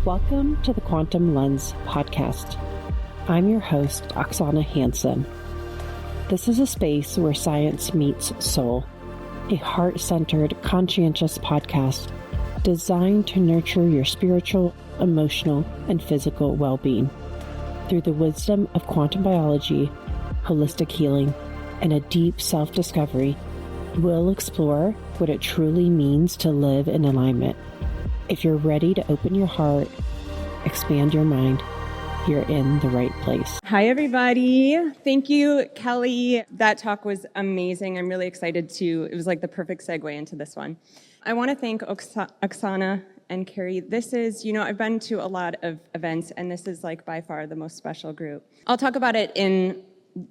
Welcome to the Quantum Lens podcast. I'm your host, Oksana Hansen. This is a space where science meets soul, a heart-centered, conscientious podcast designed to nurture your spiritual, emotional, and physical well-being through the wisdom of quantum biology, holistic healing, and a deep self-discovery. We'll explore what it truly means to live in alignment. If you're ready to open your heart, expand your mind, you're in the right place. Hi, everybody. Thank you, Kelly. That talk was amazing. I'm really excited it was like the perfect segue into this one. I want to thank Oksana and Carrie. This is, I've been to a lot of events, and this is like by far the most special group. I'll talk about it in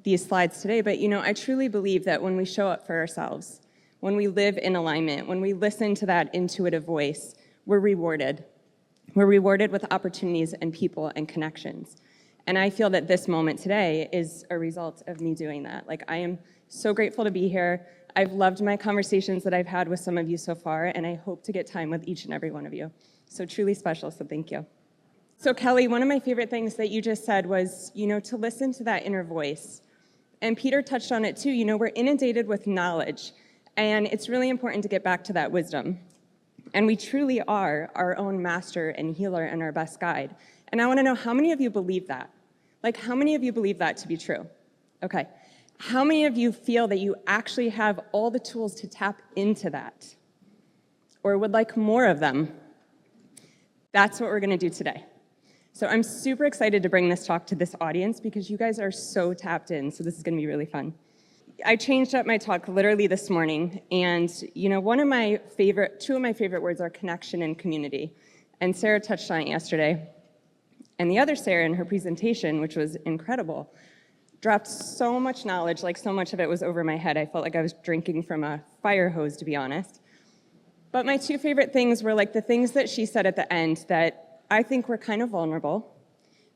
these slides today, but I truly believe that when we show up for ourselves, when we live in alignment, when we listen to that intuitive voice, we're rewarded. We're rewarded with opportunities and people and connections. And I feel that this moment today is a result of me doing that. Like, I am so grateful to be here. I've loved my conversations that I've had with some of you so far, and I hope to get time with each and every one of you. So truly special, so thank you. So Kelly, one of my favorite things that you just said was, to listen to that inner voice. And Peter touched on it too. We're inundated with knowledge, and it's really important to get back to that wisdom. And we truly are our own master and healer and our best guide. And I want to know, how many of you believe that? Like, how many of you believe that to be true? Okay. How many of you feel that you actually have all the tools to tap into that? Or would like more of them? That's what we're going to do today. So I'm super excited to bring this talk to this audience because you guys are so tapped in, so this is going to be really fun. I changed up my talk literally this morning, and two of my favorite words are connection and community. And Sarah touched on it yesterday. And the other Sarah in her presentation, which was incredible, dropped so much knowledge, like so much of it was over my head. I felt like I was drinking from a fire hose, to be honest. But my two favorite things were like the things that she said at the end that I think were kind of vulnerable.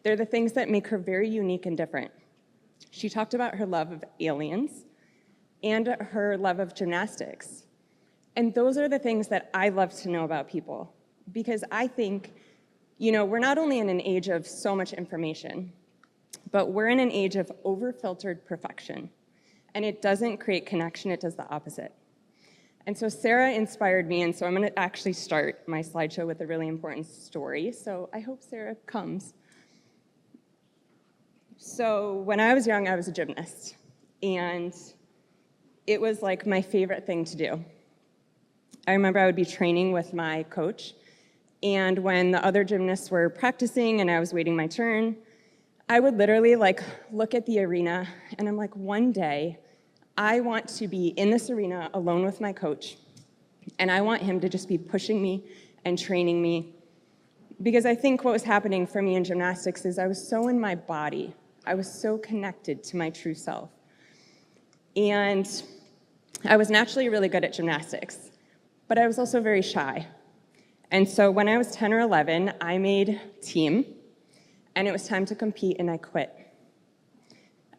They're the things that make her very unique and different. She talked about her love of aliens and her love of gymnastics. And those are the things that I love to know about people, because I think, we're not only in an age of so much information, but we're in an age of over-filtered perfection. And it doesn't create connection, it does the opposite. And so Sarah inspired me, and so I'm gonna actually start my slideshow with a really important story. So I hope Sarah comes. So when I was young, I was a gymnast, and it was like my favorite thing to do. I remember I would be training with my coach, and when the other gymnasts were practicing and I was waiting my turn, I would literally look at the arena, and I'm like, one day, I want to be in this arena alone with my coach, and I want him to just be pushing me and training me. Because I think what was happening for me in gymnastics is I was so in my body. I was so connected to my true self. And I was naturally really good at gymnastics, but I was also very shy. And so when I was 10 or 11, I made team, and it was time to compete, and I quit.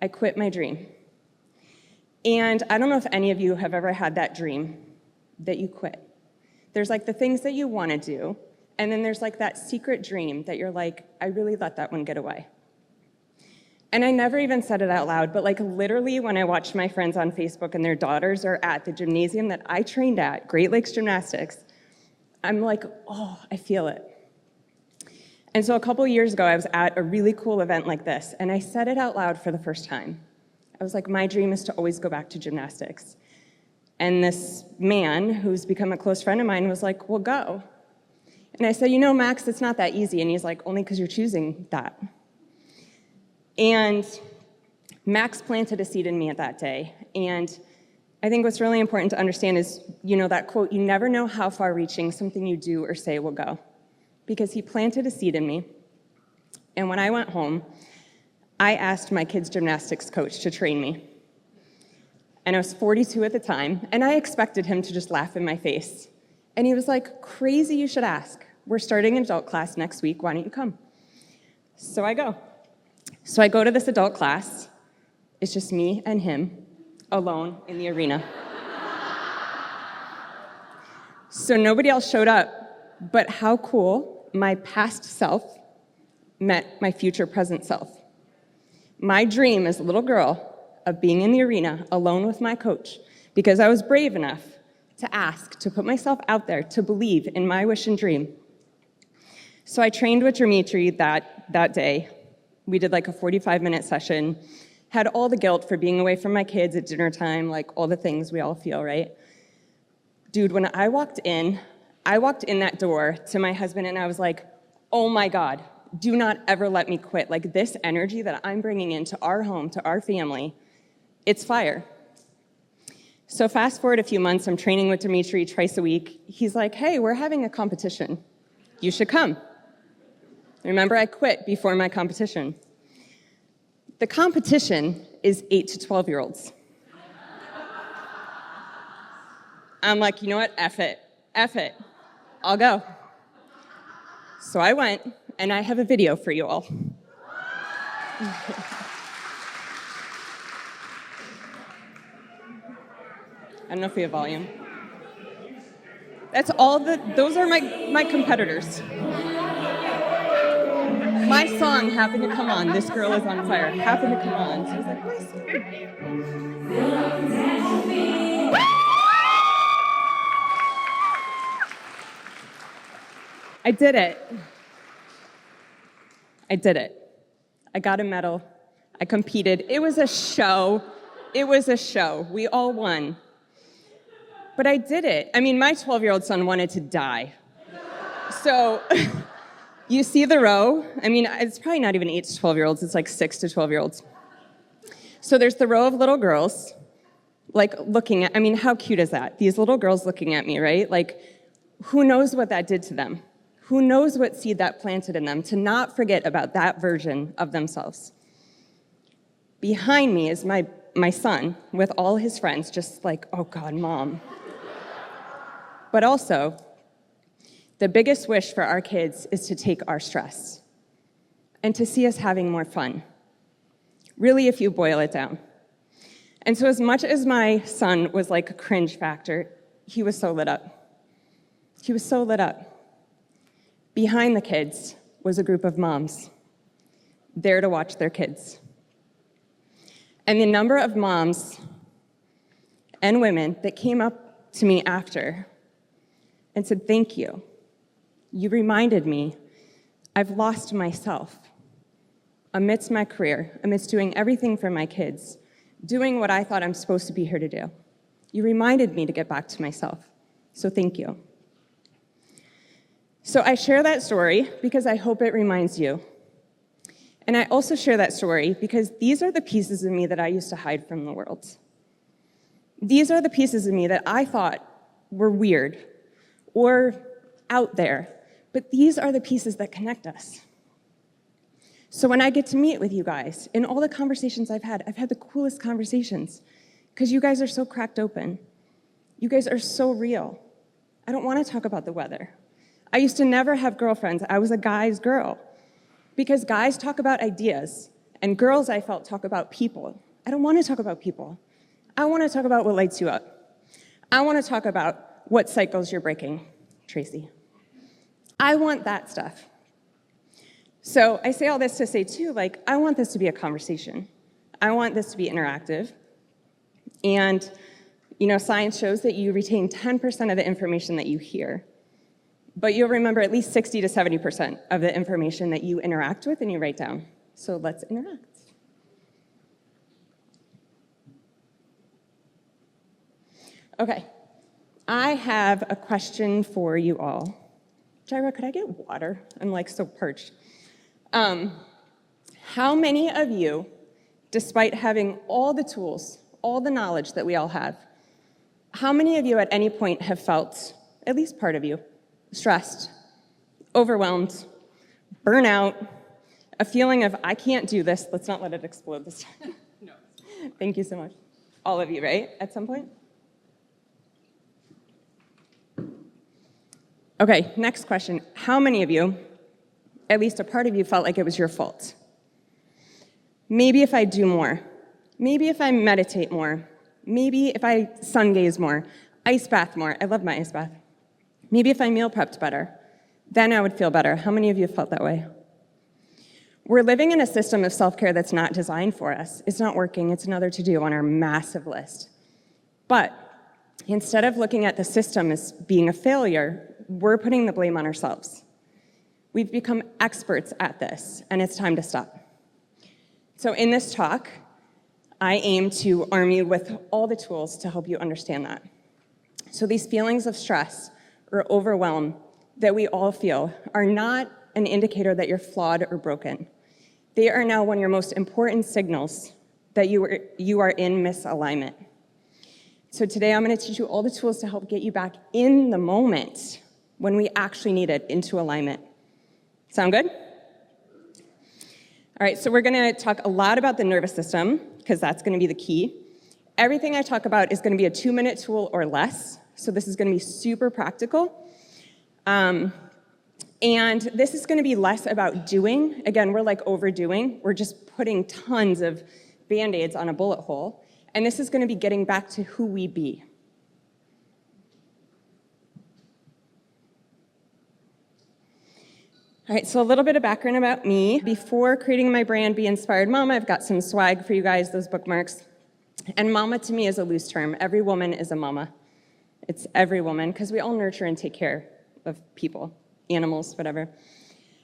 I quit my dream. And I don't know if any of you have ever had that dream that you quit. There's like the things that you want to do, and then there's like that secret dream that you're like, I really let that one get away. And I never even said it out loud, but literally when I watch my friends on Facebook and their daughters are at the gymnasium that I trained at, Great Lakes Gymnastics, I'm like, oh, I feel it. And so a couple years ago, I was at a really cool event like this, and I said it out loud for the first time. I was like, my dream is to always go back to gymnastics. And this man, who's become a close friend of mine, was like, well, go. And I said, Max, it's not that easy. And he's like, only because you're choosing that. And Max planted a seed in me at that day. And I think what's really important to understand is, that quote, you never know how far-reaching something you do or say will go. Because he planted a seed in me. And when I went home, I asked my kids' gymnastics coach to train me. And I was 42 at the time, and I expected him to just laugh in my face. And he was like, crazy, you should ask. We're starting an adult class next week, why don't you come? So I go. So I go to this adult class. It's just me and him, alone in the arena. So nobody else showed up, but how cool my past self met my future present self. My dream as a little girl of being in the arena alone with my coach, because I was brave enough to ask, to put myself out there, to believe in my wish and dream. So I trained with Dimitri that day. We did like a 45-minute session, had all the guilt for being away from my kids at dinner time, like all the things we all feel, right? Dude, when I walked in that door to my husband and I was like, oh my God, do not ever let me quit. Like this energy that I'm bringing into our home, to our family, it's fire. So fast forward a few months, I'm training with Dimitri twice a week. He's like, hey, we're having a competition. You should come. Remember, I quit before my competition. The competition is 8 to 12-year-olds. I'm like, you know what, F it, I'll go. So I went, and I have a video for you all. I don't know if we have volume. That's all those are my competitors. My song happened to come on, This Girl Is on Fire, happened to come on. So I was like, my song. I did it. I got a medal. I competed. It was a show. We all won. But I did it. I mean, my 12-year-old son wanted to die. So you see the row. I mean, it's probably not even 8 to 12-year-olds. It's like 6 to 12-year-olds. So there's the row of little girls, like looking at, I mean, how cute is that? These little girls looking at me, right? Like, who knows what that did to them? Who knows what seed that planted in them to not forget about that version of themselves? Behind me is my son with all his friends, just like, oh God, Mom. But also, the biggest wish for our kids is to take our stress and to see us having more fun. Really, if you boil it down. And so as much as my son was like a cringe factor, he was so lit up. He was so lit up. Behind the kids was a group of moms there to watch their kids. And the number of moms and women that came up to me after and said, thank you. You reminded me I've lost myself amidst my career, amidst doing everything for my kids, doing what I thought I'm supposed to be here to do. You reminded me to get back to myself. So thank you. So I share that story because I hope it reminds you. And I also share that story because these are the pieces of me that I used to hide from the world. These are the pieces of me that I thought were weird or out there, but these are the pieces that connect us. So when I get to meet with you guys, in all the conversations I've had the coolest conversations because you guys are so cracked open. You guys are so real. I don't want to talk about the weather. I used to never have girlfriends. I was a guy's girl. Because guys talk about ideas, and girls, I felt, talk about people. I don't want to talk about people. I want to talk about what lights you up. I want to talk about what cycles you're breaking, Tracy. I want that stuff. So I say all this to say, too, like, I want this to be a conversation. I want this to be interactive. And, you know, science shows that you retain 10% of the information that you hear. But you'll remember at least 60 to 70% of the information that you interact with and you write down. So let's interact. Okay, I have a question for you all. Jaira, could I get water? I'm like so parched. How many of you, despite having all the tools, all the knowledge that we all have, how many of you at any point have felt, at least part of you, stressed, overwhelmed, burnout, a feeling of, I can't do this, let's not let it explode this time. No. Thank you so much. All of you, right, at some point? Okay, next question. How many of you, at least a part of you, felt like it was your fault? Maybe if I do more, maybe if I meditate more, maybe if I sun gaze more, ice bath more, I love my ice bath. Maybe if I meal prepped better, then I would feel better. How many of you have felt that way? We're living in a system of self-care that's not designed for us. It's not working. It's another to-do on our massive list. But instead of looking at the system as being a failure, we're putting the blame on ourselves. We've become experts at this, and it's time to stop. So in this talk, I aim to arm you with all the tools to help you understand that. So these feelings of stress or overwhelm that we all feel are not an indicator that you're flawed or broken. They are now one of your most important signals that you are in misalignment. So today I'm going to teach you all the tools to help get you back in the moment when we actually need it, into alignment. Sound good? All right, so we're going to talk a lot about the nervous system, because that's going to be the key. Everything I talk about is going to be a 2-minute tool or less, so this is going to be super practical. And this is going to be less about doing. Again, we're like overdoing. We're just putting tons of Band-Aids on a bullet hole. And this is going to be getting back to who we be. All right, so a little bit of background about me. Before creating my brand, Be Inspired Mama, I've got some swag for you guys, those bookmarks. And mama to me is a loose term. Every woman is a mama. It's every woman, because we all nurture and take care of people, animals, whatever.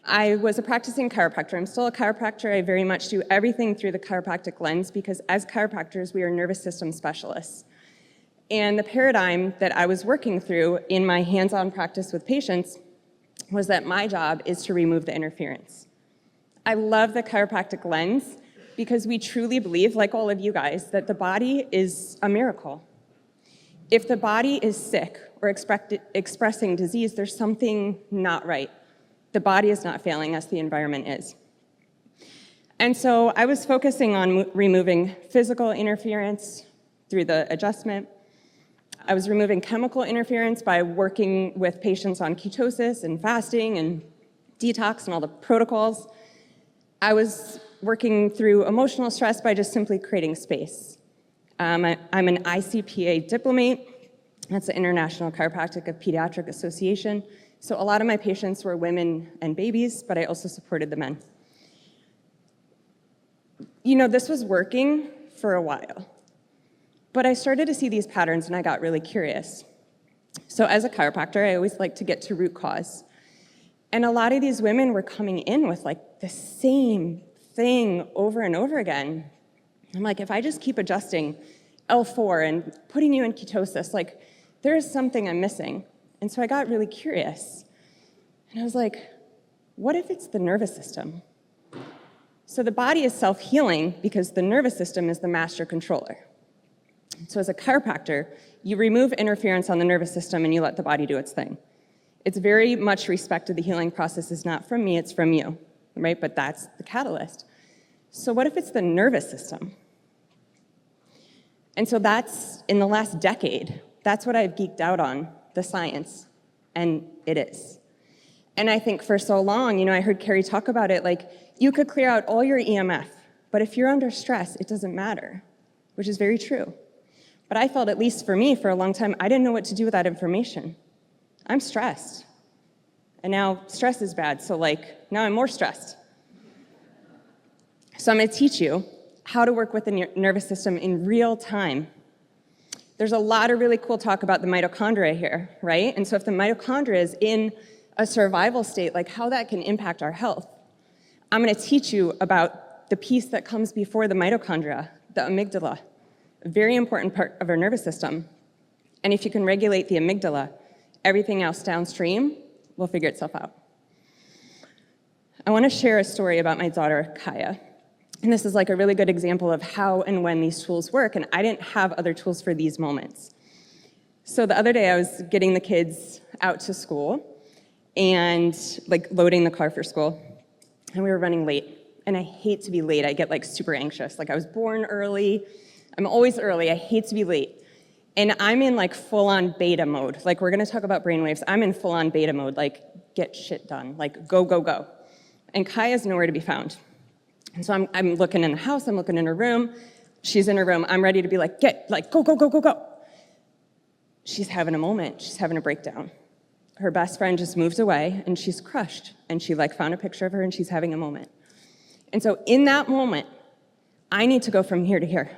I was a practicing chiropractor. I'm still a chiropractor. I very much do everything through the chiropractic lens, because as chiropractors, we are nervous system specialists. And the paradigm that I was working through in my hands-on practice with patients was that my job is to remove the interference. I love the chiropractic lens because we truly believe, like all of you guys, that the body is a miracle. If the body is sick or expressing disease, there's something not right. The body is not failing us, the environment is. And so I was focusing on removing physical interference through the adjustment. I was removing chemical interference by working with patients on ketosis and fasting and detox and all the protocols. I was working through emotional stress by just simply creating space. I'm an ICPA diplomate. That's the International Chiropractic Pediatric Association. So a lot of my patients were women and babies, but I also supported the men. You know, this was working for a while. But I started to see these patterns and I got really curious. So as a chiropractor, I always like to get to root cause. And a lot of these women were coming in with like the same thing over and over again. I'm like, if I just keep adjusting L4 and putting you in ketosis, like there is something I'm missing. And so I got really curious. And I was like, what if it's the nervous system? So the body is self-healing because the nervous system is the master controller. So as a chiropractor, you remove interference on the nervous system and you let the body do its thing. It's very much respected. The healing process is not from me, it's from you, right? But that's the catalyst. So what if it's the nervous system? And so that's, in the last decade, that's what I've geeked out on, the science, and it is. And I think for so long, you know, I heard Carrie talk about it, like, you could clear out all your EMF, but if you're under stress, it doesn't matter, which is very true. But I felt, at least for me, for a long time, I didn't know what to do with that information. I'm stressed. And now stress is bad, so like, now I'm more stressed. So I'm gonna teach you how to work with the nervous system in real time. There's a lot of really cool talk about the mitochondria here, right? And so if the mitochondria is in a survival state, like how that can impact our health, I'm gonna teach you about the piece that comes before the mitochondria, the amygdala. A very important part of our nervous system. And if you can regulate the amygdala, everything else downstream will figure itself out. I want to share a story about my daughter, Kaya. And this is like a really good example of how and when these tools work, and I didn't have other tools for these moments. So the other day I was getting the kids out to school and like loading the car for school, and we were running late. And I hate to be late. I get like super anxious. Like I was born early. I'm always early. I hate to be late. And I'm in like full-on beta mode. Like we're gonna talk about brainwaves. I'm in full-on beta mode, like get shit done, like go, go, go. And Kaya's nowhere to be found. And so I'm looking in the house, I'm looking in her room. She's in her room. I'm ready to be like, go, go, go, go, go. She's having a moment. She's having a breakdown. her best friend just moves away and she's crushed, and she like found a picture of her and she's having a moment. And so in that moment, I need to go from here to here.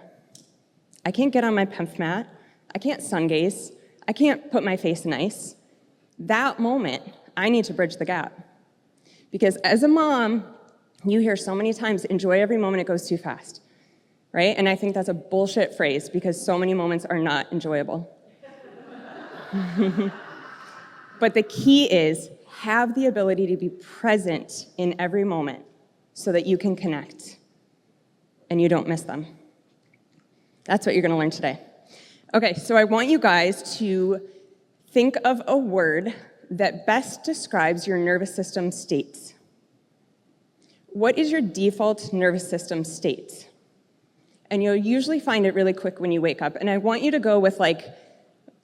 I can't get on my pemf mat. I can't sun gaze. I can't put my face in ice. That moment, I need to bridge the gap. Because as a mom, you hear so many times, enjoy every moment, it goes too fast, right? And I think that's a bullshit phrase because so many moments are not enjoyable. But the key is have the ability to be present in every moment so that you can connect and you don't miss them. That's what you're going to learn today. Okay, so I want you guys to think of a word that best describes your nervous system states. What is your default nervous system state? And you'll usually find it really quick when you wake up. And I want you to go with like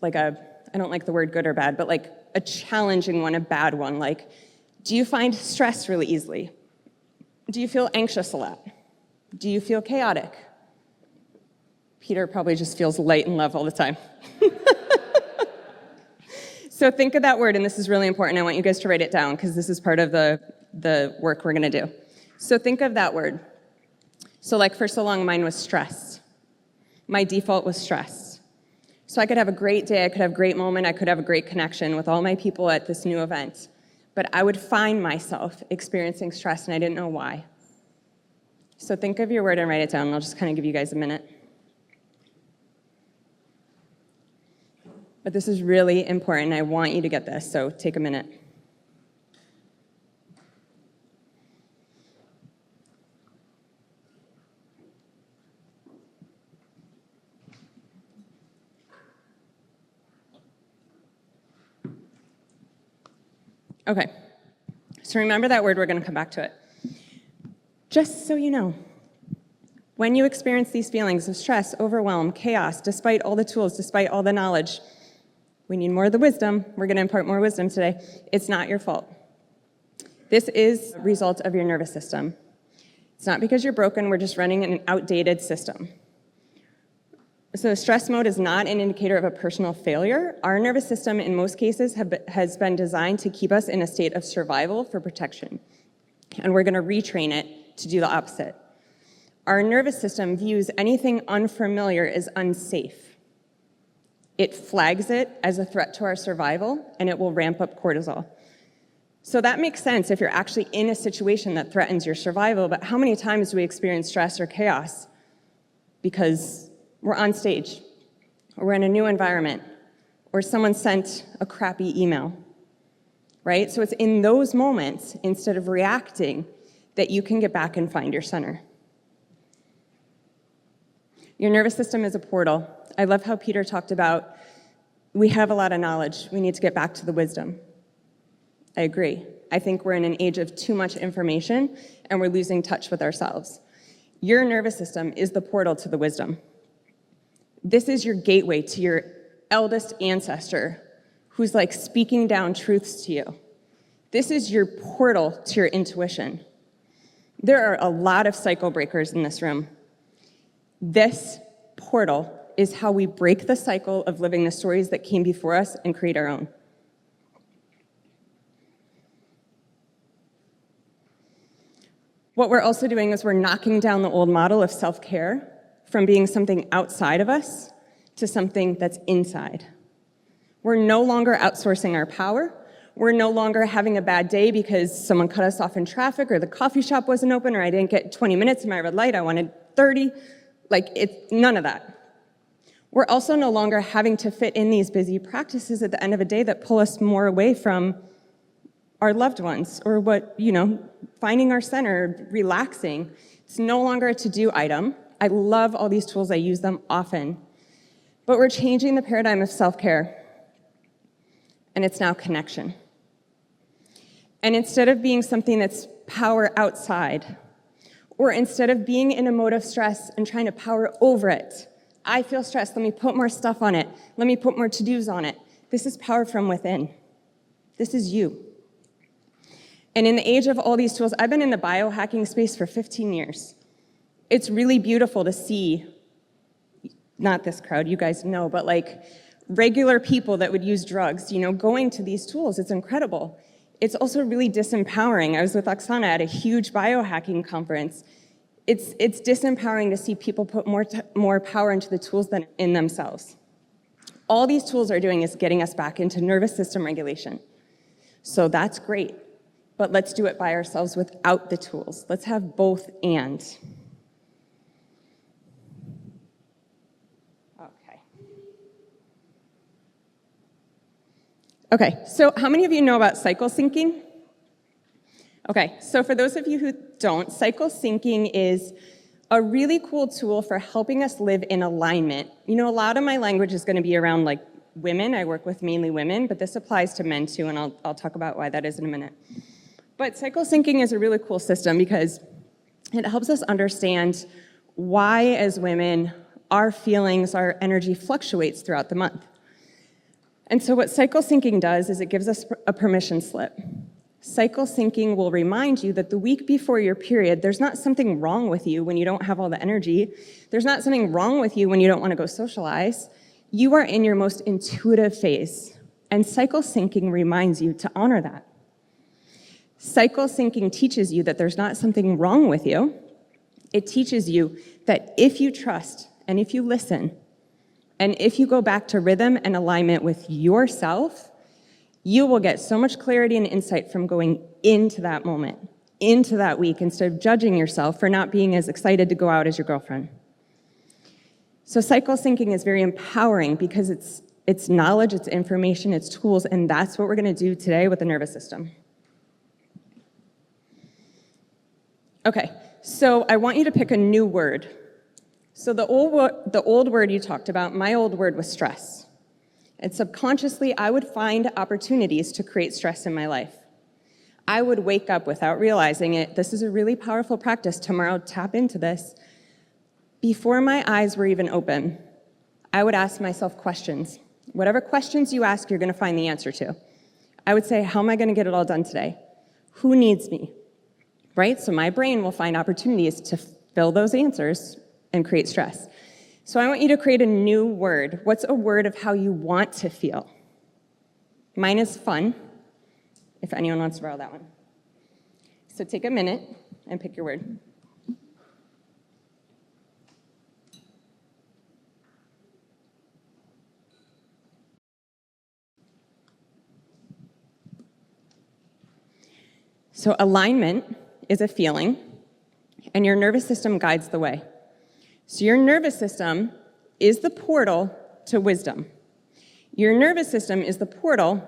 a, I don't like the word good or bad, but like a challenging one, a bad one. Like, do you find stress really easily? Do you feel anxious a lot? Do you feel chaotic? Peter probably just feels light and love all the time. So think of that word, and this is really important. I want you guys to write it down because this is part of the work we're going to do. So think of that word. So like for so long, mine was stress. My default was stress. So I could have a great day, I could have a great moment, I could have a great connection with all my people at this new event. But I would find myself experiencing stress, and I didn't know why. So think of your word and write it down, and I'll just kind of give you guys a minute. But this is really important, and I want you to get this, so take a minute. Okay, so remember that word, we're going to come back to it. Just so you know, when you experience these feelings of stress, overwhelm, chaos, despite all the tools, despite all the knowledge, we need more of the wisdom. We're going to impart more wisdom today. It's not your fault. This is a result of your nervous system. It's not because you're broken, we're just running an outdated system. So stress mode is not an indicator of a personal failure. Our nervous system, in most cases, has been designed to keep us in a state of survival for protection. And we're going to retrain it to do the opposite. Our nervous system views anything unfamiliar as unsafe. It flags it as a threat to our survival, and it will ramp up cortisol. So that makes sense if you're actually in a situation that threatens your survival, but how many times do we experience stress or chaos because we're on stage, or we're in a new environment, or someone sent a crappy email, right? So it's in those moments, instead of reacting, that you can get back and find your center. Your nervous system is a portal. I love how Peter talked about, we have a lot of knowledge. We need to get back to the wisdom. I agree. I think we're in an age of too much information, and we're losing touch with ourselves. Your nervous system is the portal to the wisdom. This is your gateway to your eldest ancestor who's like speaking down truths to you. This is your portal to your intuition. There are a lot of cycle breakers in this room. This portal is how we break the cycle of living the stories that came before us and create our own. What we're also doing is we're knocking down the old model of self-care from being something outside of us to something that's inside. We're no longer outsourcing our power. We're no longer having a bad day because someone cut us off in traffic, or the coffee shop wasn't open, or I didn't get 20 minutes in my red light, I wanted 30. None of that. We're also no longer having to fit in these busy practices at the end of a day that pull us more away from our loved ones, or finding our center, relaxing. It's no longer a to-do item. I love all these tools, I use them often. But we're changing the paradigm of self-care, and it's now connection. And instead of being something that's power outside, or instead of being in a mode of stress and trying to power over it, I feel stressed, let me put more stuff on it, let me put more to-dos on it. This is power from within. This is you. And in the age of all these tools, I've been in the biohacking space for 15 years. It's really beautiful to see, not this crowd, you guys know, but regular people that would use drugs, going to these tools. It's incredible. It's also really disempowering. I was with Oksana at a huge biohacking conference. It's disempowering to see people put more power into the tools than in themselves. All these tools are doing is getting us back into nervous system regulation. So that's great, but let's do it by ourselves without the tools. Let's have both and. Okay, so how many of you know about cycle syncing? Okay, so for those of you who don't, cycle syncing is a really cool tool for helping us live in alignment. A lot of my language is going to be around like women. I work with mainly women, but this applies to men too, and I'll talk about why that is in a minute. But cycle syncing is a really cool system because it helps us understand why, as women, our feelings, our energy fluctuates throughout the month. And so what cycle syncing does is it gives us a permission slip. Cycle syncing will remind you that the week before your period, there's not something wrong with you when you don't have all the energy. There's not something wrong with you when you don't want to go socialize. You are in your most intuitive phase, and cycle syncing reminds you to honor that. Cycle syncing teaches you that there's not something wrong with you. It teaches you that if you trust and if you listen, and if you go back to rhythm and alignment with yourself, you will get so much clarity and insight from going into that moment, into that week, instead of judging yourself for not being as excited to go out as your girlfriend. So cycle syncing is very empowering because it's knowledge, it's information, it's tools, and that's what we're going to do today with the nervous system. Okay, so I want you to pick a new word. So the old word you talked about, my old word was stress. And subconsciously, I would find opportunities to create stress in my life. I would wake up without realizing it. This is a really powerful practice. Tomorrow, tap into this. Before my eyes were even open, I would ask myself questions. Whatever questions you ask, you're going to find the answer to. I would say, how am I going to get it all done today? Who needs me? Right? So my brain will find opportunities to fill those answers and create stress. So I want you to create a new word. What's a word of how you want to feel? Mine is fun, if anyone wants to borrow that one. So take a minute and pick your word. So alignment is a feeling, and your nervous system guides the way. So your nervous system is the portal to wisdom. Your nervous system is the portal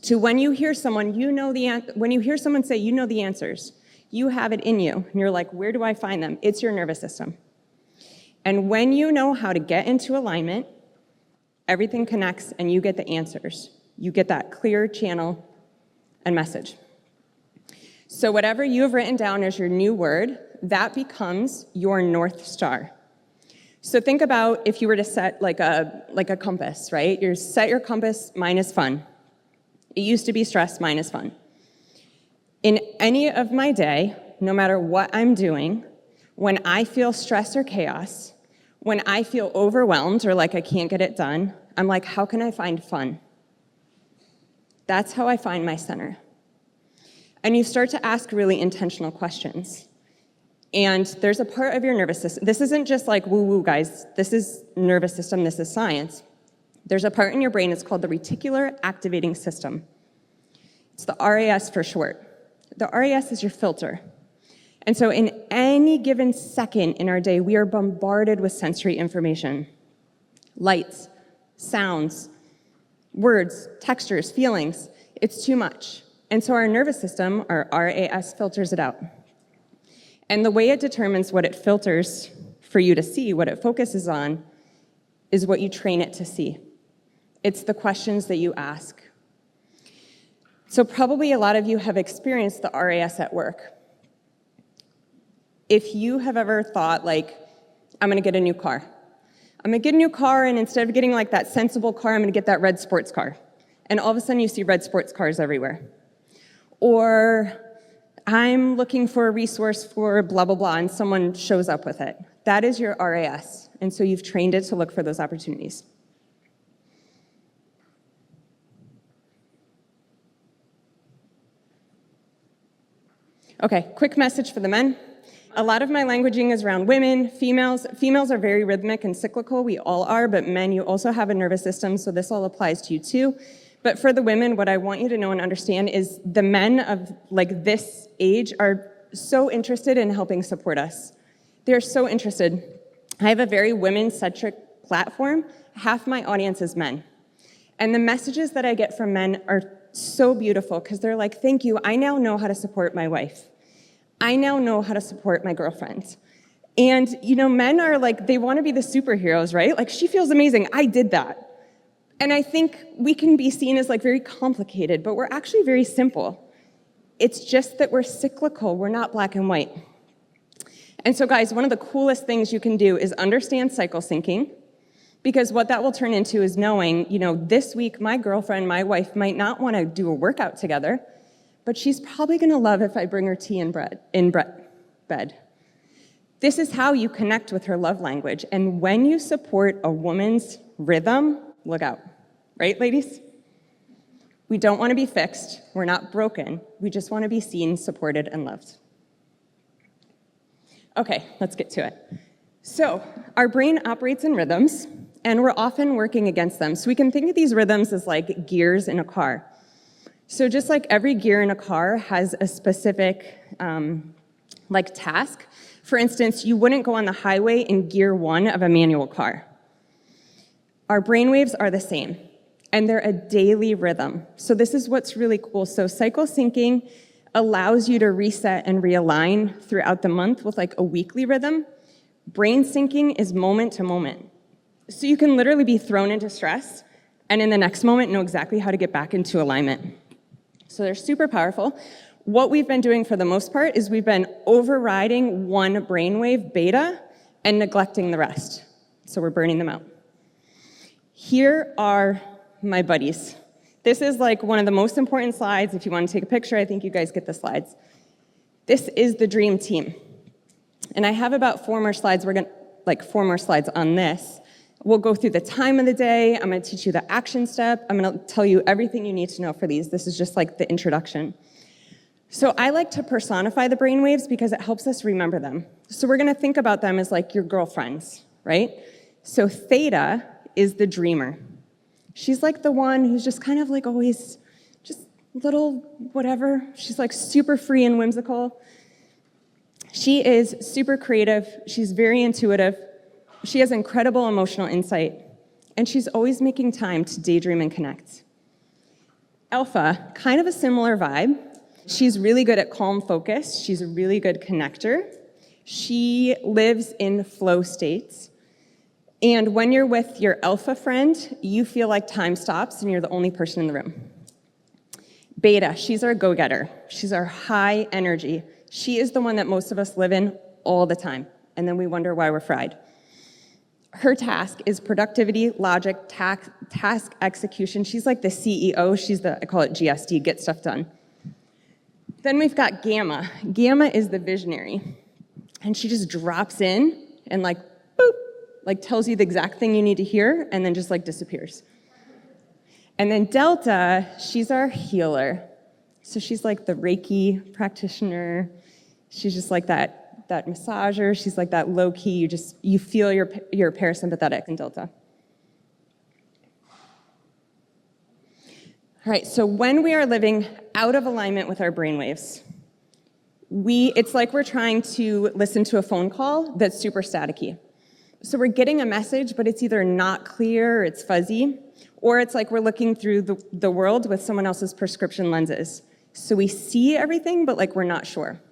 to when you hear someone, when you hear someone say, you know the answers, you have it in you, and you're like, where do I find them? It's your nervous system. And when you know how to get into alignment, everything connects and you get the answers. You get that clear channel and message. So whatever you have written down as your new word, that becomes your North Star. So think about if you were to set like a compass, right? You set your compass, mine is fun. It used to be stress, mine is fun. In any of my day, no matter what I'm doing, when I feel stress or chaos, when I feel overwhelmed or like I can't get it done, I'm like, how can I find fun? That's how I find my center. And you start to ask really intentional questions. And there's a part of your nervous system. This isn't just like woo-woo, guys. This is nervous system. This is science. There's a part in your brain, it's called the reticular activating system. It's the RAS for short. The RAS is your filter. And so in any given second in our day, we are bombarded with sensory information. Lights, sounds, words, textures, feelings. It's too much. And so our nervous system, our RAS, filters it out. And the way it determines what it filters for you to see, what it focuses on, is what you train it to see. It's the questions that you ask. So probably a lot of you have experienced the RAS at work. If you have ever thought, like, I'm going to get a new car. I'm going to get a new car, and instead of getting like that sensible car, I'm going to get that red sports car. And all of a sudden you see red sports cars everywhere. Or I'm looking for a resource for blah, blah, blah, and someone shows up with it. That is your RAS, and so you've trained it to look for those opportunities. Okay, quick message for the men. A lot of my languaging is around women, females. Females are very rhythmic and cyclical. We all are, but men, you also have a nervous system, so this all applies to you too. But for the women, what I want you to know and understand is the men of like this age are so interested in helping support us. They're so interested. I have a very women-centric platform. Half my audience is men. And the messages that I get from men are so beautiful because they're like, thank you, I now know how to support my wife. I now know how to support my girlfriend. And, men are like, they want to be the superheroes, right? Like, she feels amazing. I did that. And I think we can be seen as like very complicated, but we're actually very simple. It's just that we're cyclical. We're not black and white. And so, guys, one of the coolest things you can do is understand cycle syncing, because what that will turn into is knowing, this week my girlfriend, my wife might not want to do a workout together, but she's probably going to love if I bring her tea and bread in bed. This is how you connect with her love language. And when you support a woman's rhythm, look out. Right, ladies? We don't want to be fixed. We're not broken. We just want to be seen, supported, and loved. Okay, let's get to it. So, our brain operates in rhythms, and we're often working against them. So we can think of these rhythms as like gears in a car. So just like every gear in a car has a specific task. For instance, you wouldn't go on the highway in gear 1 of a manual car. Our brainwaves are the same, and they're a daily rhythm. So this is what's really cool. So cycle syncing allows you to reset and realign throughout the month with like a weekly rhythm. Brain syncing is moment to moment. So you can literally be thrown into stress, and in the next moment know exactly how to get back into alignment. So they're super powerful. What we've been doing for the most part is we've been overriding one brainwave, beta, and neglecting the rest. So we're burning them out. Here are my buddies. This is like one of the most important slides. If you want to take a picture, I think you guys get the slides. This is the dream team. And I have about 4 more slides. We're going to, 4 more slides on this. We'll go through the time of the day. I'm going to teach you the action step. I'm going to tell you everything you need to know for these. This is just like the introduction. So I like to personify the brainwaves because it helps us remember them. So we're going to think about them as like your girlfriends, right? So theta is the dreamer. She's like the one who's just kind of like always just little whatever. She's like super free and whimsical. She is super creative. She's very intuitive. She has incredible emotional insight, and she's always making time to daydream and connect. Alpha, kind of a similar vibe. She's really good at calm focus. She's a really good connector. She lives in flow states. And when you're with your alpha friend, you feel like time stops and you're the only person in the room. Beta, she's our go-getter. She's our high energy. She is the one that most of us live in all the time, and then we wonder why we're fried. Her task is productivity, logic, task execution. She's like the CEO. She's I call it GSD, get stuff done. Then we've got Gamma. Gamma is the visionary. And she just drops in and boop, tells you the exact thing you need to hear and then just disappears. And then Delta, she's our healer. So she's like the Reiki practitioner. She's just like that massager. She's like that low key. You feel your parasympathetic in Delta. All right, so when we are living out of alignment with our brainwaves, it's like we're trying to listen to a phone call that's super staticky. So we're getting a message, but it's either not clear, or it's fuzzy, or it's like we're looking through the world with someone else's prescription lenses. So we see everything, but we're not sure.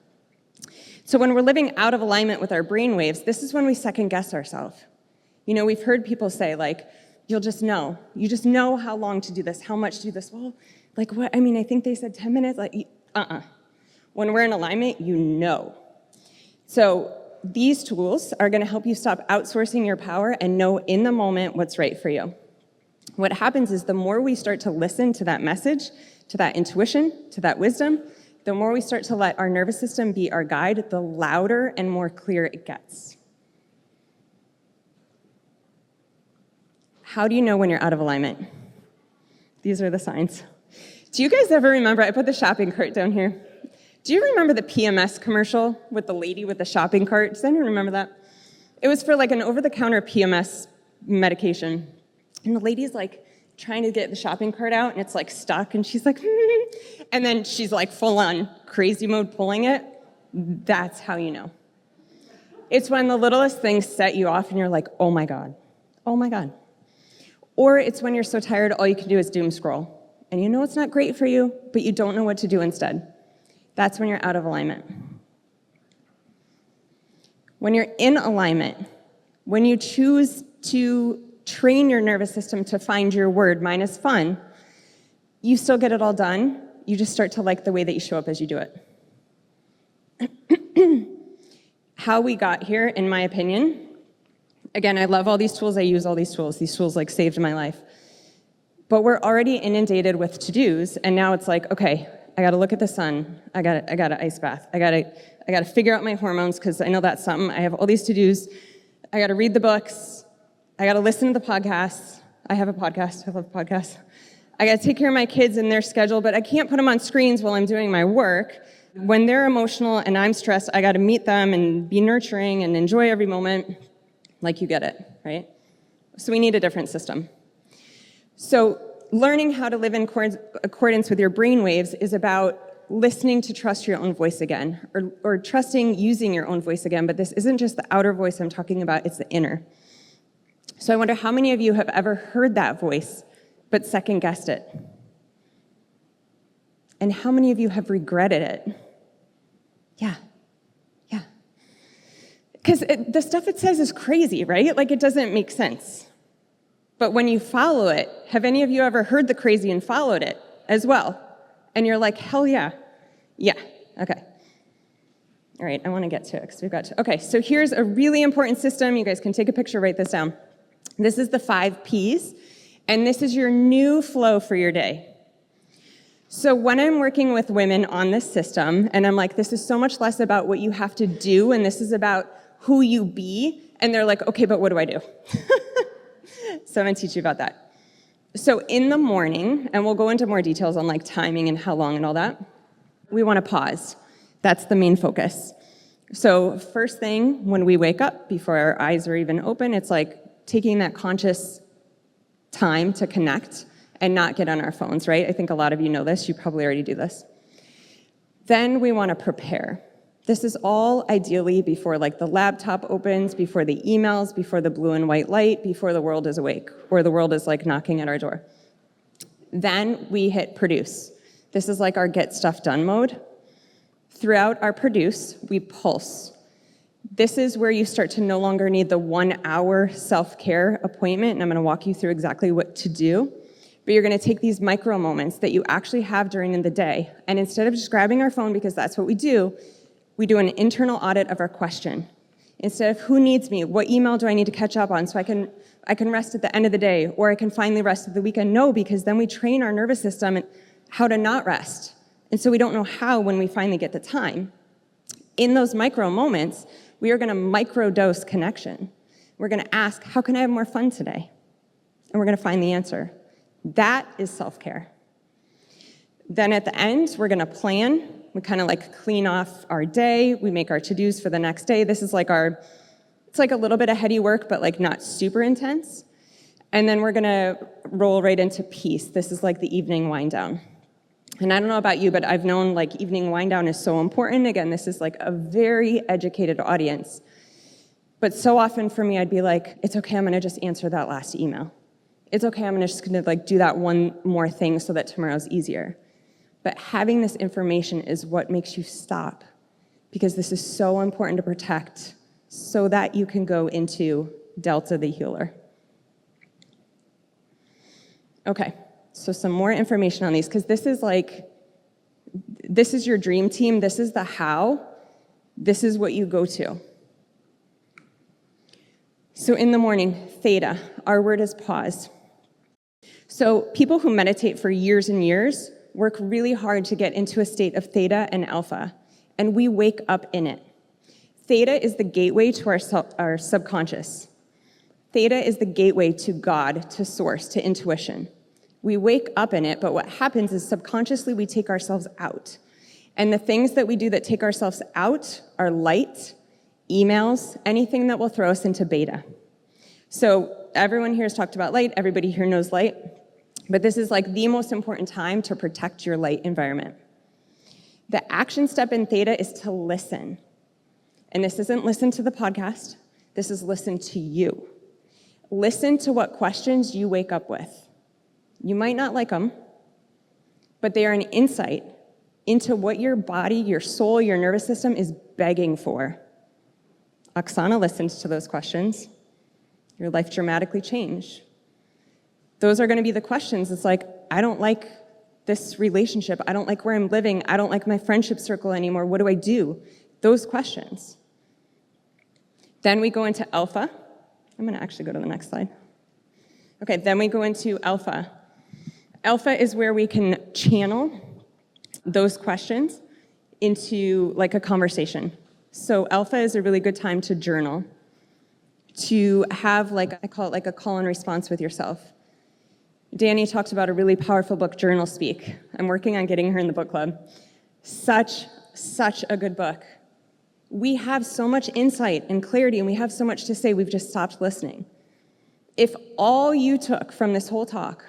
So when we're living out of alignment with our brainwaves, this is when we second guess ourselves. We've heard people say you'll just know. You just know how long to do this, how much to do this. Well, what? I think they said 10 minutes. When we're in alignment, you know. So these tools are going to help you stop outsourcing your power and know in the moment what's right for you. What happens is the more we start to listen to that message, to that intuition, to that wisdom, the more we start to let our nervous system be our guide, the louder and more clear it gets. How do you know when you're out of alignment? These are the signs. Do you guys ever remember, I put the shopping cart down here. Do you remember the PMS commercial with the lady with the shopping cart? Does anyone remember that? It was for like an over-the-counter PMS medication. And the lady's like trying to get the shopping cart out, and it's like stuck, and she's like, and then she's like full on crazy mode pulling it. That's how you know. It's when the littlest things set you off and you're like, oh my God, oh my God. Or it's when you're so tired, all you can do is doom scroll. And you know it's not great for you, but you don't know what to do instead. That's when you're out of alignment. When you're in alignment, when you choose to train your nervous system to find your word, mine is fun, you still get it all done. You just start to like the way that you show up as you do it. How we got here, in my opinion, again, I love all these tools. I use all these tools. These tools like saved my life. But we're already inundated with to-dos, and now it's like, okay, I got to look at the sun. I got to ice bath. I got to figure out my hormones because I know that's something. I have all these to-dos. I got to read the books. I got to listen to the podcasts. I have a podcast. I love podcasts. I got to take care of my kids and their schedule, but I can't put them on screens while I'm doing my work. When they're emotional and I'm stressed, I got to meet them and be nurturing and enjoy every moment. Like, you get it, right? So we need a different system. So learning how to live in accordance with your brainwaves is about listening to trust your own voice again, or trusting using your own voice again, but this isn't just the outer voice I'm talking about, it's the inner. So I wonder how many of you have ever heard that voice, but second-guessed it? And how many of you have regretted it? Yeah. Because the stuff it says is crazy, right? Like, it doesn't make sense. But when you follow it, have any of you ever heard the crazy and followed it as well? And you're like, hell yeah. Yeah, okay. All right, I want to get to it because we've got to. Okay, so here's a really important system. You guys can take a picture, write this down. This is the 5 Ps, and this is your new flow for your day. So when I'm working with women on this system, and I'm like, this is so much less about what you have to do, and this is about who you be, and they're like, okay, but what do I do? So I'm going to teach you about that. So in the morning, and we'll go into more details on like timing and how long and all that, we want to pause. That's the main focus. So first thing, when we wake up, before our eyes are even open, it's like taking that conscious time to connect and not get on our phones, right? I think a lot of you know this. You probably already do this. Then we want to prepare. This is all ideally before like the laptop opens, before the emails, before the blue and white light, before the world is awake, or the world is like knocking at our door. Then we hit produce. This is like our get stuff done mode. Throughout our produce, we pulse. This is where you start to no longer need the 1-hour self-care appointment, and I'm going to walk you through exactly what to do. But you're going to take these micro moments that you actually have during the day, and instead of just grabbing our phone, because that's what we do an internal audit of our question. Instead of who needs me, what email do I need to catch up on so I can rest at the end of the day, or I can finally rest at the weekend? No, because then we train our nervous system how to not rest. And so we don't know how when we finally get the time. In those micro moments, we are going to microdose connection. We're going to ask, how can I have more fun today? And we're going to find the answer. That is self-care. Then at the end, we're going to plan. We kind of like clean off our day. We make our to-dos for the next day. This is like it's like a little bit of heady work, but like not super intense. And then we're going to roll right into peace. This is like the evening wind down. And I don't know about you, but I've known like evening wind down is so important. Again, this is like a very educated audience. But so often for me, I'd be like, it's okay, I'm going to just answer that last email. It's okay, I'm just going to like do that one more thing so that tomorrow's easier. But having this information is what makes you stop, because this is so important to protect so that you can go into Delta the healer. Okay, so some more information on these, because this is your dream team. This is the how. This is what you go to. So in the morning, theta, our word is pause. So people who meditate for years and years work really hard to get into a state of theta and alpha, and we wake up in it. Theta is the gateway to our subconscious. Theta is the gateway to God, to source, to intuition. We wake up in it, but what happens is subconsciously we take ourselves out. And the things that we do that take ourselves out are light, emails, anything that will throw us into beta. So everyone here has talked about light, everybody here knows light, but this is like the most important time to protect your light environment. The action step in theta is to listen. And this isn't listen to the podcast, this is listen to you. Listen to what questions you wake up with. You might not like them, but they are an insight into what your body, your soul, your nervous system is begging for. Oksana listens to those questions. Your life dramatically changed. Those are going to be the questions. It's like, I don't like this relationship. I don't like where I'm living. I don't like my friendship circle anymore. What do I do? Those questions. Then we go into alpha. I'm going to actually go to the next slide. Okay, then we go into alpha. Alpha is where we can channel those questions into like a conversation. So alpha is a really good time to journal, to have like, I call it like a call and response with yourself. Danny talked about a really powerful book, Journal Speak. I'm working on getting her in the book club. Such a good book. We have so much insight and clarity, and we have so much to say, we've just stopped listening. If all you took from this whole talk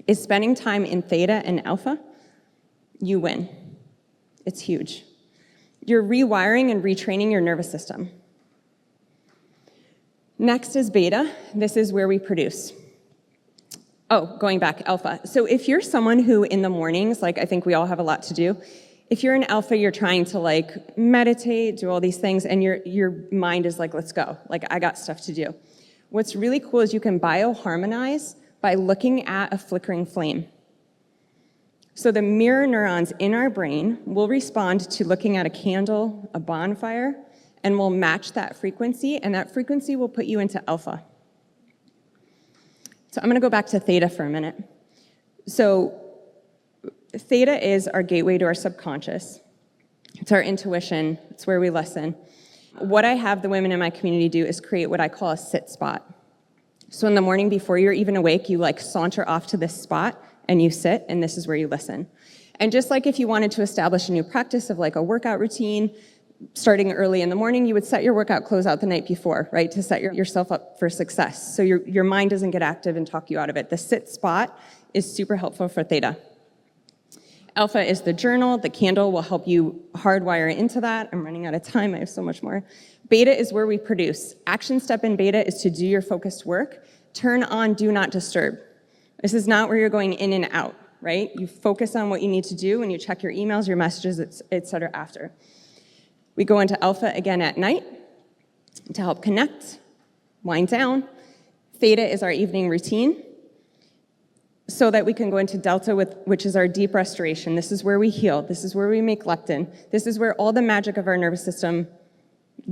is spending time in theta and alpha, you win. It's huge. You're rewiring and retraining your nervous system. Next is beta. This is where we produce. Oh, going back, alpha. So if you're someone who in the mornings, like I think we all have a lot to do, if you're in alpha, you're trying to like meditate, do all these things, and your mind is like, let's go. Like, I got stuff to do. What's really cool is you can bioharmonize by looking at a flickering flame. So the mirror neurons in our brain will respond to looking at a candle, a bonfire, and will match that frequency, and that frequency will put you into alpha. So I'm going to go back to theta for a minute. So theta is our gateway to our subconscious. It's our intuition. It's where we listen. What I have the women in my community do is create what I call a sit spot. So in the morning before you're even awake, you like saunter off to this spot and you sit, and this is where you listen. And just like if you wanted to establish a new practice of like a workout routine, starting early in the morning, you would set your workout clothes out the night before, right, to set yourself up for success. So your mind doesn't get active and talk you out of it. The sit spot is super helpful for theta. Alpha is the journal. The candle will help you hardwire into that. I'm running out of time. I have so much more. Beta is where we produce. Action step in beta is to do your focused work. Turn on do not disturb. This is not where you're going in and out, right? You focus on what you need to do and you check your emails, your messages, et cetera after. We go into alpha again at night to help connect, wind down. Theta is our evening routine so that we can go into delta, which is our deep restoration. This is where we heal. This is where we make leptin. This is where all the magic of our nervous system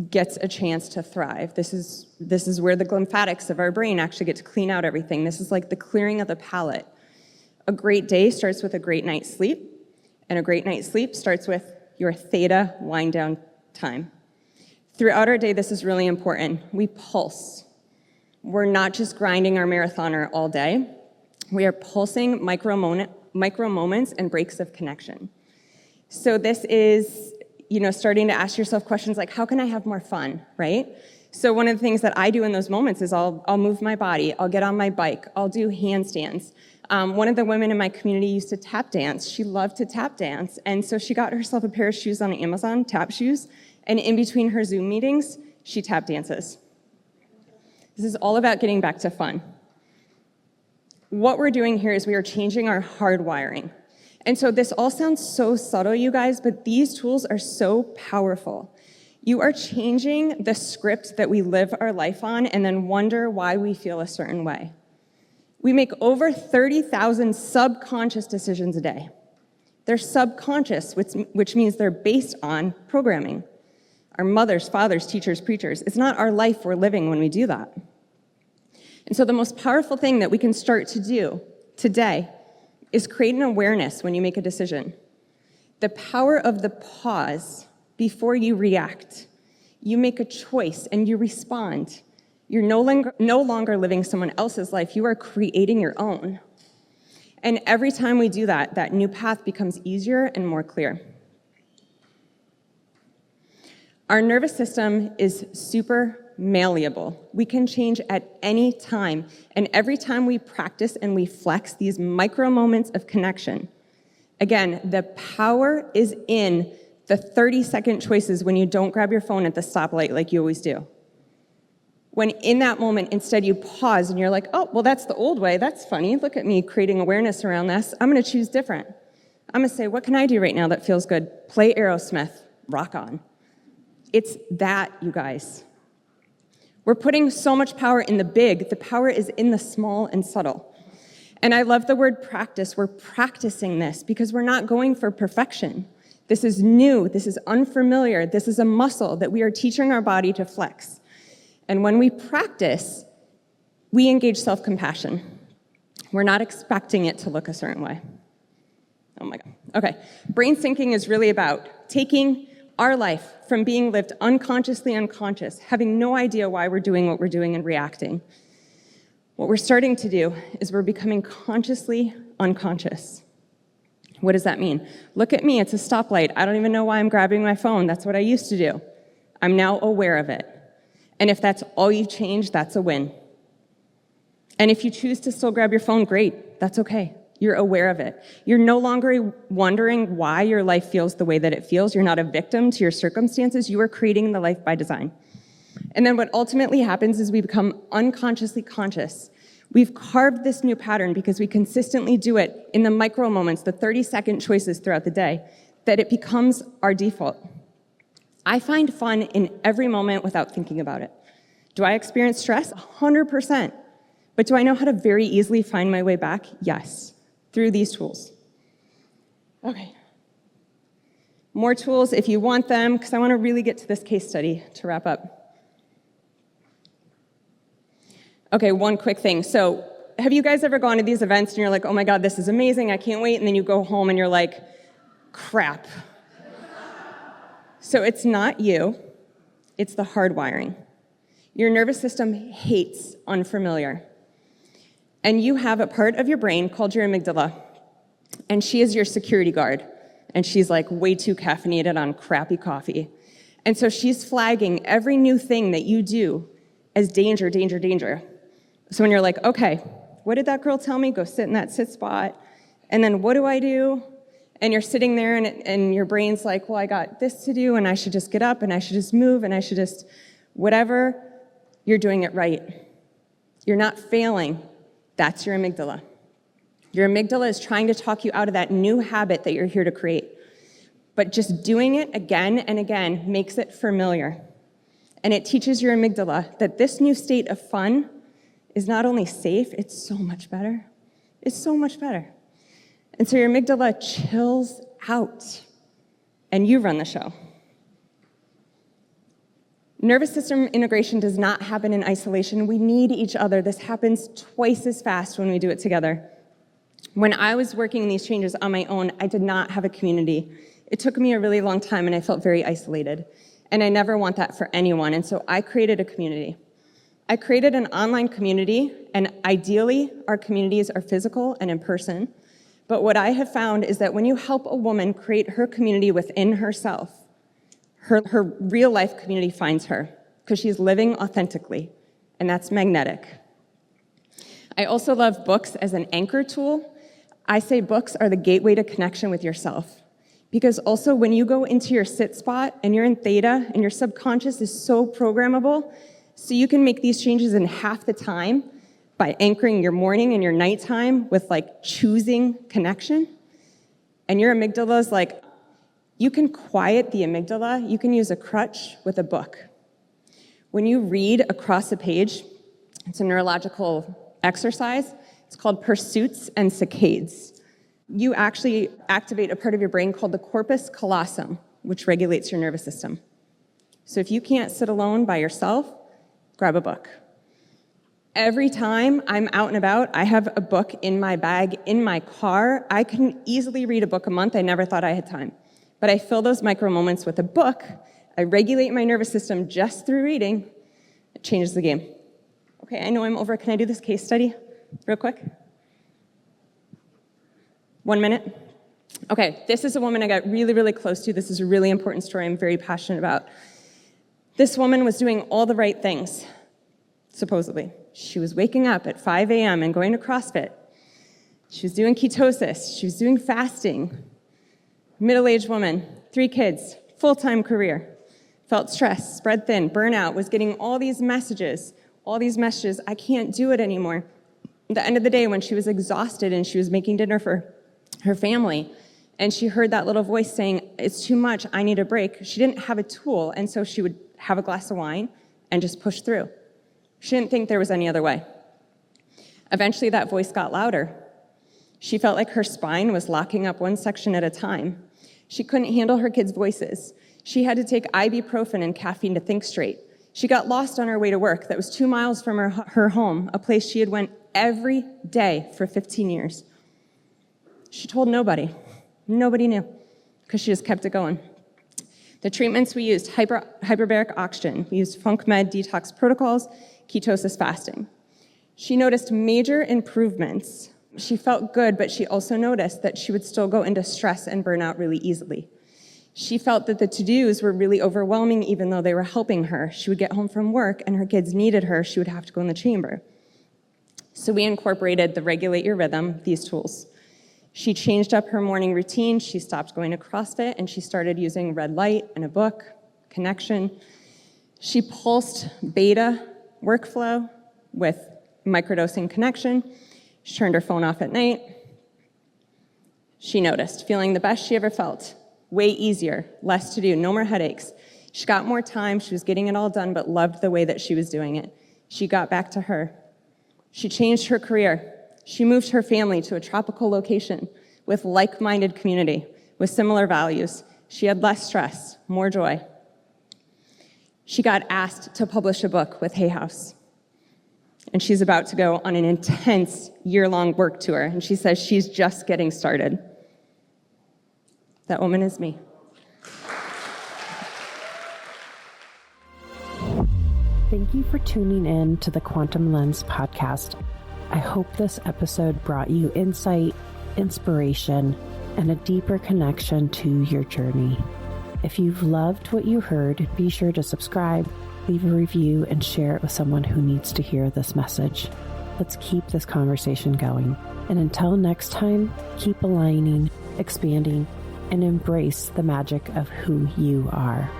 gets a chance to thrive. This is where the lymphatics of our brain actually get to clean out everything. This is like the clearing of the palate. A great day starts with a great night's sleep, and a great night's sleep starts with your theta wind down time. Throughout our day, this is really important. We pulse. We're not just grinding our marathoner all day. We are pulsing micro moments and breaks of connection. So this is, starting to ask yourself questions like, how can I have more fun, right? So one of the things that I do in those moments is I'll move my body, I'll get on my bike, I'll do handstands. One of the women in my community used to tap dance. She loved to tap dance, and so she got herself a pair of shoes on Amazon, tap shoes, and in between her Zoom meetings, she tap dances. This is all about getting back to fun. What we're doing here is we are changing our hardwiring. And so this all sounds so subtle, you guys, but these tools are so powerful. You are changing the script that we live our life on and then wonder why we feel a certain way. We make over 30,000 subconscious decisions a day. They're subconscious, which means they're based on programming. Our mothers, fathers, teachers, preachers. It's not our life we're living when we do that. And so the most powerful thing that we can start to do today is create an awareness when you make a decision. The power of the pause before you react. You make a choice and you respond. You're no longer living someone else's life. You are creating your own. And every time we do that, that new path becomes easier and more clear. Our nervous system is super malleable. We can change at any time. And every time we practice and we flex these micro moments of connection, again, the power is in the 30-second choices when you don't grab your phone at the stoplight like you always do. When in that moment, instead you pause and you're like, oh, well, that's the old way. That's funny. Look at me creating awareness around this. I'm going to choose different. I'm going to say, what can I do right now that feels good? Play Aerosmith. Rock on. It's that, you guys. We're putting so much power in the big. The power is in the small and subtle. And I love the word practice. We're practicing this because we're not going for perfection. This is new. This is unfamiliar. This is a muscle that we are teaching our body to flex. And when we practice, we engage self-compassion. We're not expecting it to look a certain way. Oh my God. Okay. Brain syncing is really about taking our life from being lived unconsciously unconscious, having no idea why we're doing what we're doing and reacting. What we're starting to do is we're becoming consciously unconscious. What does that mean? Look at me, it's a stoplight. I don't even know why I'm grabbing my phone. That's what I used to do. I'm now aware of it. And if that's all you change, that's a win. And if you choose to still grab your phone, great, that's okay. You're aware of it. You're no longer wondering why your life feels the way that it feels. You're not a victim to your circumstances. You are creating the life by design. And then what ultimately happens is we become unconsciously conscious. We've carved this new pattern because we consistently do it in the micro moments, the 30-second choices throughout the day, that it becomes our default. I find fun in every moment without thinking about it. Do I experience stress? 100%. But do I know how to very easily find my way back? Yes, through these tools. Okay. More tools if you want them, because I want to really get to this case study to wrap up. Okay, one quick thing. So, have you guys ever gone to these events and you're like, oh my God, this is amazing, I can't wait, and then you go home and you're like, crap. So it's not you, it's the hardwiring. Your nervous system hates unfamiliar. And you have a part of your brain called your amygdala, and she is your security guard. And she's like way too caffeinated on crappy coffee. And so she's flagging every new thing that you do as danger, danger, danger. So when you're like, okay, what did that girl tell me? Go sit in that sit spot. And then what do I do? And you're sitting there and your brain's like, well, I got this to do and I should just get up and I should just move and I should just whatever. You're doing it right. You're not failing. That's your amygdala. Your amygdala is trying to talk you out of that new habit that you're here to create. But just doing it again and again makes it familiar. And it teaches your amygdala that this new state of fun is not only safe, it's so much better. It's so much better. And so your amygdala chills out, and you run the show. Nervous system integration does not happen in isolation. We need each other. This happens twice as fast when we do it together. When I was working these changes on my own, I did not have a community. It took me a really long time, and I felt very isolated. And I never want that for anyone, and so I created a community. I created an online community, and ideally, our communities are physical and in person. But what I have found is that when you help a woman create her community within herself, her real life community finds her because she's living authentically, and that's magnetic. I also love books as an anchor tool. I say books are the gateway to connection with yourself. Because also when you go into your sit spot and you're in theta and your subconscious is so programmable, so you can make these changes in half the time by anchoring your morning and your nighttime with like choosing connection. And your amygdala is like, you can quiet the amygdala, you can use a crutch with a book. When you read across a page, it's a neurological exercise. It's called pursuits and saccades. You actually activate a part of your brain called the corpus callosum, which regulates your nervous system. So if you can't sit alone by yourself, grab a book. Every time I'm out and about, I have a book in my bag, in my car. I can easily read a book a month. I never thought I had time. But I fill those micro moments with a book. I regulate my nervous system just through reading. It changes the game. Okay, I know I'm over. Can I do this case study real quick? 1 minute? Okay, this is a woman I got really, really close to. This is a really important story I'm very passionate about. This woman was doing all the right things, supposedly. She was waking up at 5 a.m. and going to CrossFit. She was doing ketosis. She was doing fasting. Middle-aged woman, 3 kids, full-time career. Felt stressed, spread thin, burnout, was getting all these messages, I can't do it anymore. At the end of the day, when she was exhausted and she was making dinner for her family, and she heard that little voice saying, it's too much, I need a break, she didn't have a tool, and so she would have a glass of wine and just push through. She didn't think there was any other way. Eventually, that voice got louder. She felt like her spine was locking up one section at a time. She couldn't handle her kids' voices. She had to take ibuprofen and caffeine to think straight. She got lost on her way to work that was 2 miles from her home, a place she had went every day for 15 years. She told nobody. Nobody knew, because she just kept it going. The treatments we used, hyperbaric oxygen. We used funk med detox protocols, ketosis fasting. She noticed major improvements. She felt good, but she also noticed that she would still go into stress and burnout really easily. She felt that the to-dos were really overwhelming, even though they were helping her. She would get home from work and her kids needed her. She would have to go in the chamber. So we incorporated the Regulate Your Rhythm, these tools. She changed up her morning routine. She stopped going to CrossFit and she started using red light and a book, connection. She pulsed beta workflow with microdosing connection. She turned her phone off at night. She noticed, feeling the best she ever felt. Way easier, less to do, no more headaches. She got more time, she was getting it all done, but loved the way that she was doing it. She got back to her. She changed her career. She moved her family to a tropical location with like-minded community, with similar values. She had less stress, more joy. She got asked to publish a book with Hay House. And she's about to go on an intense year-long work tour, and she says she's just getting started. That woman is me. Thank you for tuning in to the Quantum Lens podcast. I hope this episode brought you insight, inspiration, and a deeper connection to your journey. If you've loved what you heard, be sure to subscribe, leave a review, and share it with someone who needs to hear this message. Let's keep this conversation going. And until next time, keep aligning, expanding, and embrace the magic of who you are.